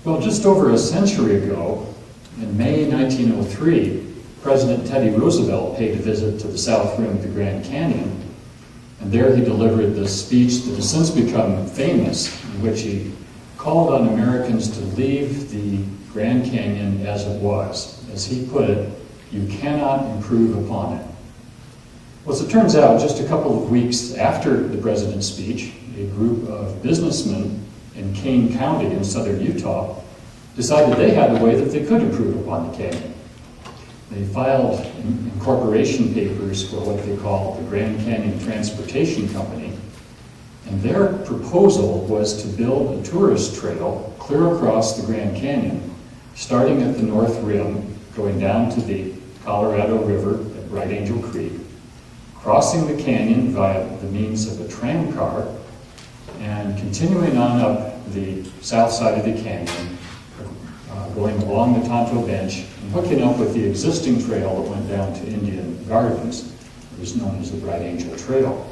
Well, just over a century ago, in May 1903, President Teddy Roosevelt paid a visit to the south rim of the Grand Canyon, and there he delivered the speech that has since become famous, in which he called on Americans to leave the Grand Canyon as it was. As he put it, you cannot improve upon it. Well, as it turns out, just a couple of weeks after the president's speech, a group of businessmen in Kane County in southern Utah decided they had a way that they could improve upon the canyon. They filed incorporation papers for what they call the Grand Canyon Transportation Company, and their proposal was to build a tourist trail clear across the Grand Canyon, starting at the north rim, going down to the Colorado River at Bright Angel Creek, crossing the canyon via the means of a tram car, and continuing on up the south side of the canyon, going along the Tonto Bench and hooking up with the existing trail that went down to Indian Gardens. It was known as the Bright Angel Trail.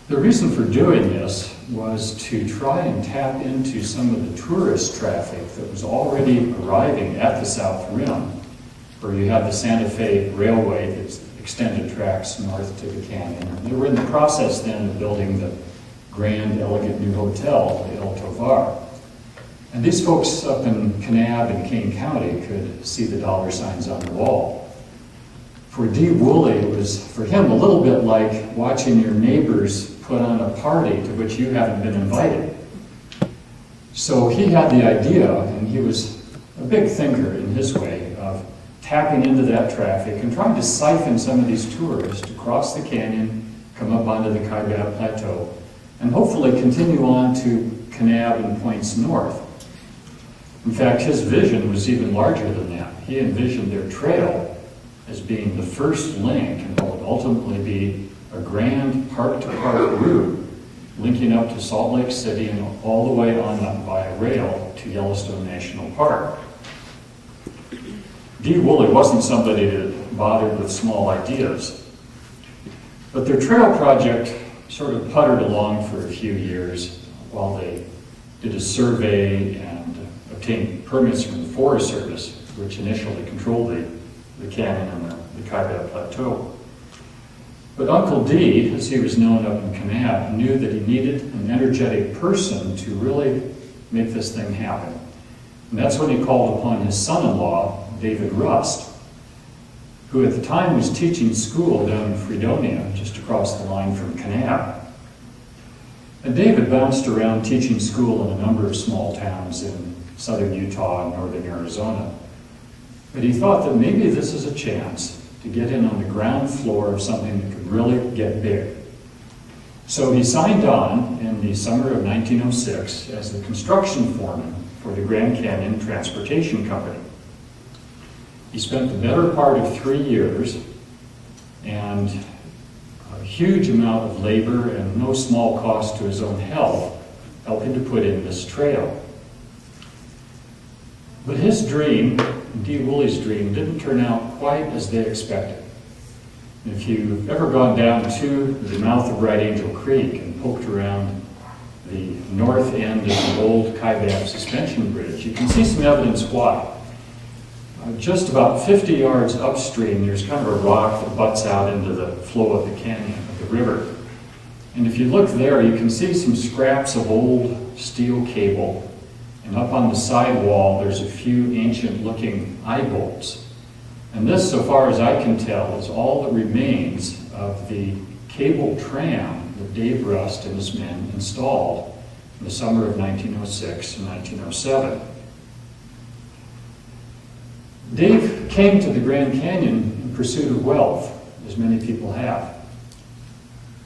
The reason for doing this was to try and tap into some of the tourist traffic that was already arriving at the South Rim, where you have the Santa Fe Railway that's extended tracks north to the canyon. And they were in the process then of building the grand, elegant new hotel, the El Tovar. And these folks up in Kanab and Kane County could see the dollar signs on the wall. For D. Woolley, it was, for him, a little bit like watching your neighbors put on a party to which you haven't been invited. So he had the idea, and he was a big thinker in his way, of tapping into that traffic and trying to siphon some of these tourists to cross the canyon, come up onto the Kanab Plateau, and hopefully continue on to Kanab and points north. In fact, his vision was even larger than that. He envisioned their trail as being the first link, and what would ultimately be a grand park-to-park route linking up to Salt Lake City and all the way on up via rail to Yellowstone National Park. D. Woolley wasn't somebody that bothered with small ideas, but their trail project sort of puttered along for a few years while they did a survey and obtained permits from the Forest Service, which initially controlled the canyon and the Kanab Plateau. But Uncle D, as he was known up in Kanab, knew that he needed an energetic person to really make this thing happen. And that's when he called upon his son-in-law, David Rust, who at the time was teaching school down in Fredonia, just across the line from Kanab. And David bounced around teaching school in a number of small towns in southern Utah and northern Arizona. But he thought that maybe this is a chance to get in on the ground floor of something that could really get big. So he signed on in the summer of 1906 as the construction foreman for the Grand Canyon Transportation Company. He spent the better part of 3 years and a huge amount of labor and no small cost to his own health helping to put in this trail. But his dream, D. Woolley's dream, didn't turn out quite as they expected. If you've ever gone down to the mouth of Bright Angel Creek and poked around the north end of the old Kanab suspension bridge, you can see some evidence why. Just about 50 yards upstream, there's kind of a rock that butts out into the flow of the canyon, of the river. And if you look there, you can see some scraps of old steel cable. And up on the side wall, there's a few ancient-looking eye bolts. And this, so far as I can tell, is all that remains of the cable tram that Dave Rust and his men installed in the summer of 1906 and 1907. Dave came to the Grand Canyon in pursuit of wealth, as many people have.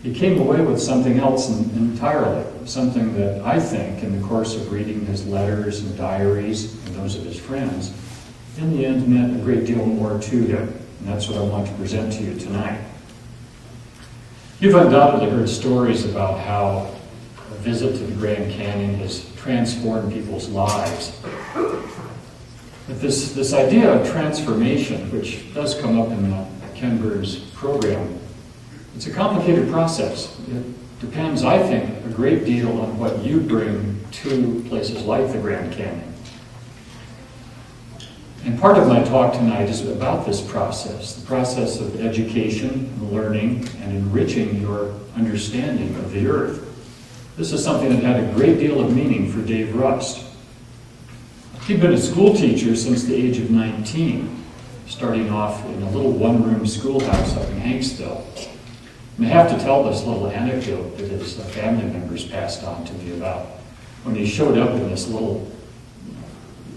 He came away with something else entirely, something that I think, in the course of reading his letters and diaries and those of his friends, in the end meant a great deal more to him. And that's what I want to present to you tonight. You've undoubtedly heard stories about how a visit to the Grand Canyon has transformed people's lives. But this idea of transformation, which does come up in Ken Bird's program, it's a complicated process. It depends, I think, a great deal on what you bring to places like the Grand Canyon. And part of my talk tonight is about this process, the process of education, learning, and enriching your understanding of the earth. This is something that had a great deal of meaning for Dave Rust. He'd been a school teacher since the age of 19, starting off in a little one-room schoolhouse up in Hanksville. And I have to tell this little anecdote that his family members passed on to me about when he showed up in this little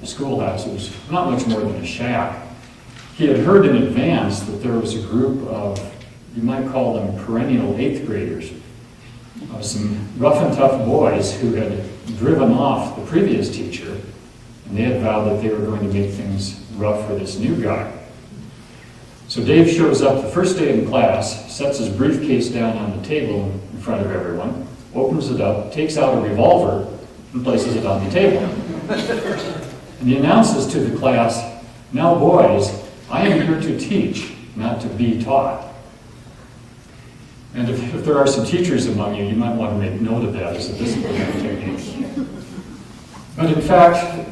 schoolhouse. It was not much more than a shack. He had heard in advance that there was a group of, you might call them perennial 8th graders, some rough and tough boys who had driven off the previous teacher, and they had vowed that they were going to make things rough for this new guy. So Dave shows up the first day in class, sets his briefcase down on the table in front of everyone, opens it up, takes out a revolver, and places it on the table. And he announces to the class, "Now boys, I am here to teach, not to be taught." And if there are some teachers among you, you might want to make note of that as a disciplinary technique. But in fact,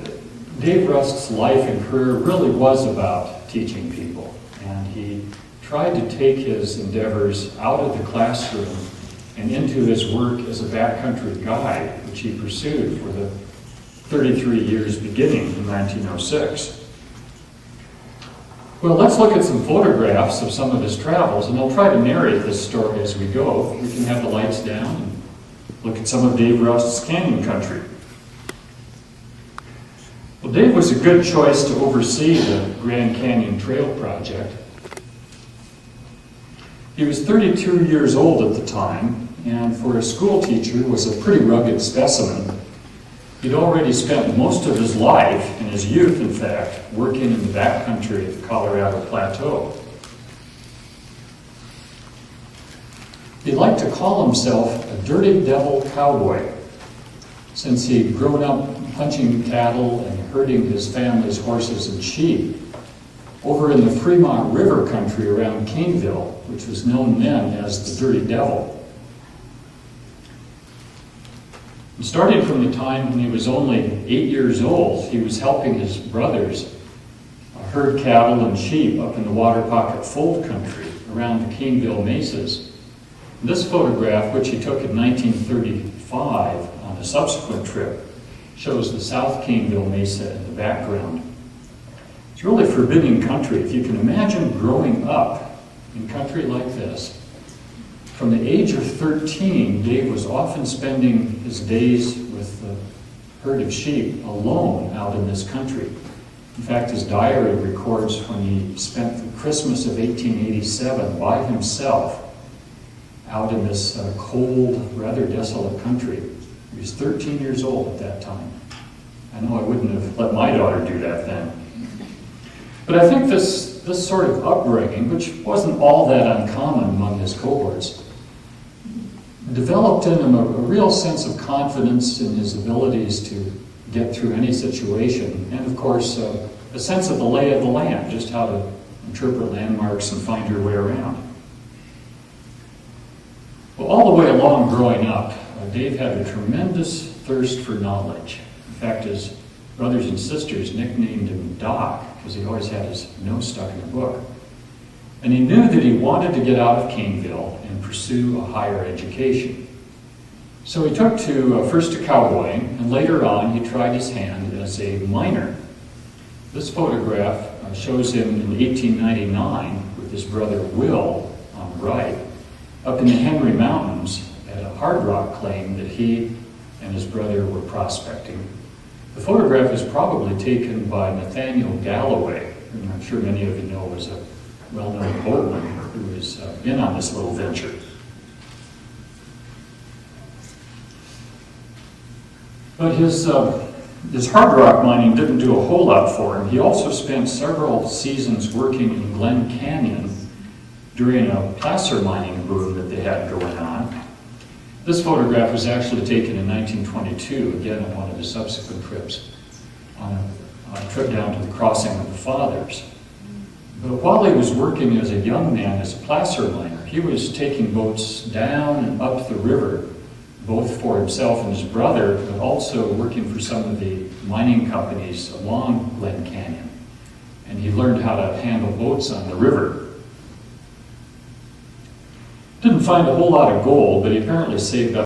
Dave Rust's life and career really was about teaching people. And he tried to take his endeavors out of the classroom and into his work as a backcountry guide, which he pursued for the 33 years beginning in 1906. Well, let's look at some photographs of some of his travels, and I'll try to narrate this story as we go. We can have the lights down and look at some of Dave Rust's canyon country. Well, Dave was a good choice to oversee the Grand Canyon Trail project. He was 32 years old at the time, and for a school teacher was a pretty rugged specimen. He'd already spent most of his life, in his youth in fact, working in the backcountry of the Colorado Plateau. He liked to call himself a dirty devil cowboy, since he'd grown up punching cattle and herding his family's horses and sheep over in the Fremont River country around Caneville, which was known then as the Dirty Devil. And starting from the time when he was only 8 years old, he was helping his brothers herd cattle and sheep up in the Water Pocket Fold country around the Caneville mesas. And this photograph, which he took in 1935 on a subsequent trip, shows the South Caneville Mesa in the background. It's really forbidding country. If you can imagine growing up in country like this, from the age of 13, Dave was often spending his days with the herd of sheep alone out in this country. In fact, his diary records when he spent the Christmas of 1887 by himself out in this cold, rather desolate country. He was 13 years old at that time. I know I wouldn't have let my daughter do that then. But I think this sort of upbringing, which wasn't all that uncommon among his cohorts, developed in him a real sense of confidence in his abilities to get through any situation, and of course a sense of the lay of the land, just how to interpret landmarks and find your way around. Well, all the way along growing up, Dave had a tremendous thirst for knowledge. In fact, his brothers and sisters nicknamed him Doc because he always had his nose stuck in a book. And he knew that he wanted to get out of Caneville and pursue a higher education. So he took to first to cowboying, and later on he tried his hand as a miner. This photograph shows him in 1899 with his brother Will on the right, up in the Henry Mountains at a hard rock claim that he and his brother were prospecting. The photograph is probably taken by Nathaniel Galloway, who I'm sure many of you know was a well-known boatman who was in on this little venture. But his hard rock mining didn't do a whole lot for him. He also spent several seasons working in Glen Canyon during a placer mining boom that they had going on. This photograph was actually taken in 1922, again on one of his subsequent trips, on a trip down to the crossing of the Fathers. But while he was working as a young man as a placer miner, he was taking boats down and up the river, both for himself and his brother, but also working for some of the mining companies along Glen Canyon. And he learned how to handle boats on the river. Didn't find a whole lot of gold, but he apparently saved up